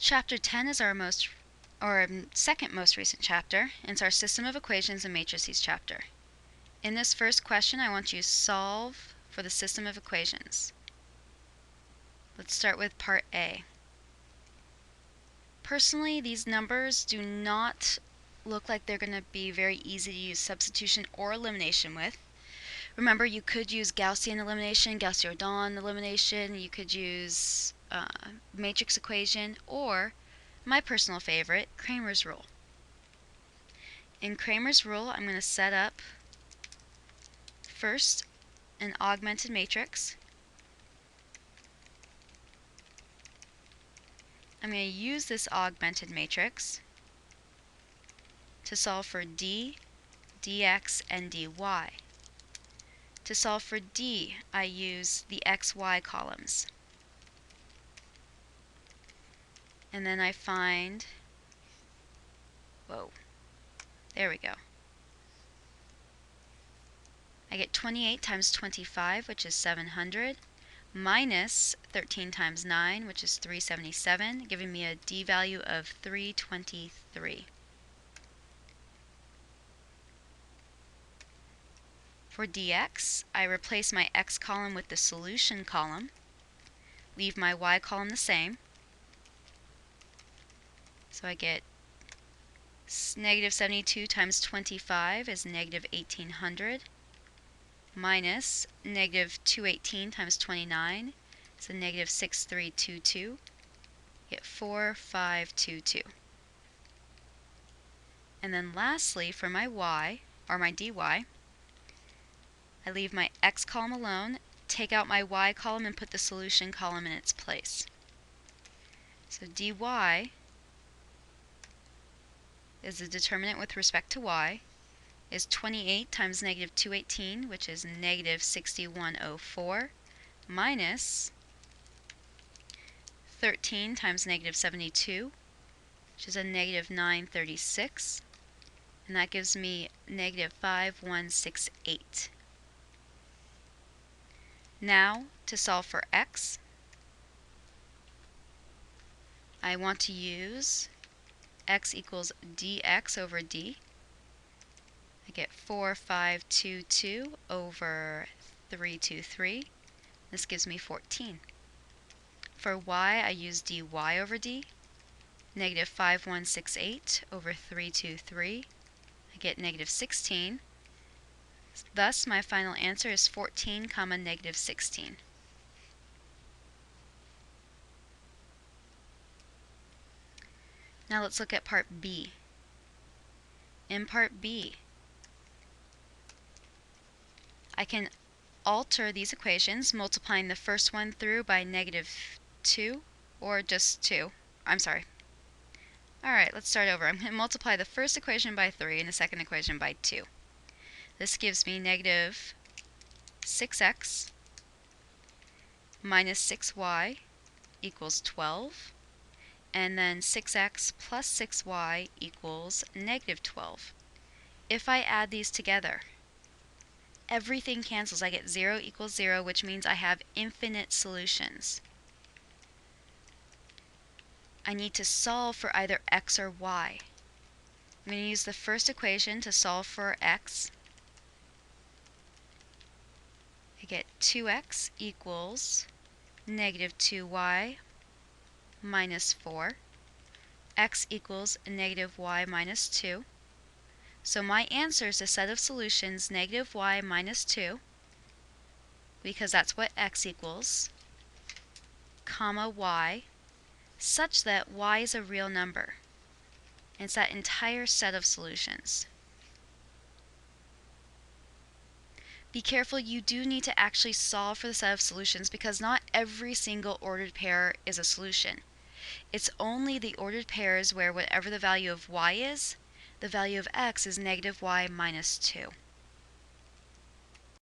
Chapter 10 is our second most recent chapter, and it's our System of Equations and Matrices chapter. In this first question, I want you to solve for the system of equations. Let's start with part A. Personally, these numbers do not look like they're going to be very easy to use substitution or elimination with. Remember, you could use Gaussian elimination, Gauss-Jordan elimination, you could use matrix equation, or my personal favorite, Cramer's rule. In Cramer's rule, I'm going to set up first an augmented matrix. I'm going to use this augmented matrix to solve for d, dx, and dy. To solve for d, I use the xy columns. And then I find, there we go. I get 28 times 25, which is 700, minus 13 times 9, which is 377, giving me a d value of 323. For dx, I replace my x column with the solution column, leave my y column the same. So I get negative 72 times 25 is negative 1800, minus negative 218 times 29 is a negative 6322. Get 4522. And then lastly, for my y, or my dy, I leave my x column alone, take out my y column, and put the solution column in its place. So dy is the determinant with respect to y, is 28 times negative 218, which is negative 6104, minus 13 times negative 72, which is a negative 936, and that gives me negative 5168. Now, to solve for x, I want to use x equals dx over d. I get 4522 over 323. This gives me 14. For y, I use dy over d. Negative 5168 over 323. I get negative 16. Thus, my final answer is 14 comma negative 16. Now let's look at part B. In part B, I can alter these equations, multiplying the first one through by negative 2, or just 2. I'm sorry. Alright, let's start over. I'm going to multiply the first equation by 3 and the second equation by 2. This gives me negative 6x minus 6y equals 12. And then 6x plus 6y equals negative 12. If I add these together, everything cancels. I get 0 equals 0, which means I have infinite solutions. I need to solve for either x or y. I'm going to use the first equation to solve for x. I get 2x equals negative 2y minus 4. X equals negative y minus 2. So my answer is a set of solutions negative y minus 2, because that's what x equals, comma y, such that y is a real number. And it's that entire set of solutions. Be careful, you do need to actually solve for the set of solutions, because not every single ordered pair is a solution. It's only the ordered pairs where whatever the value of y is, the value of x is negative y minus 2.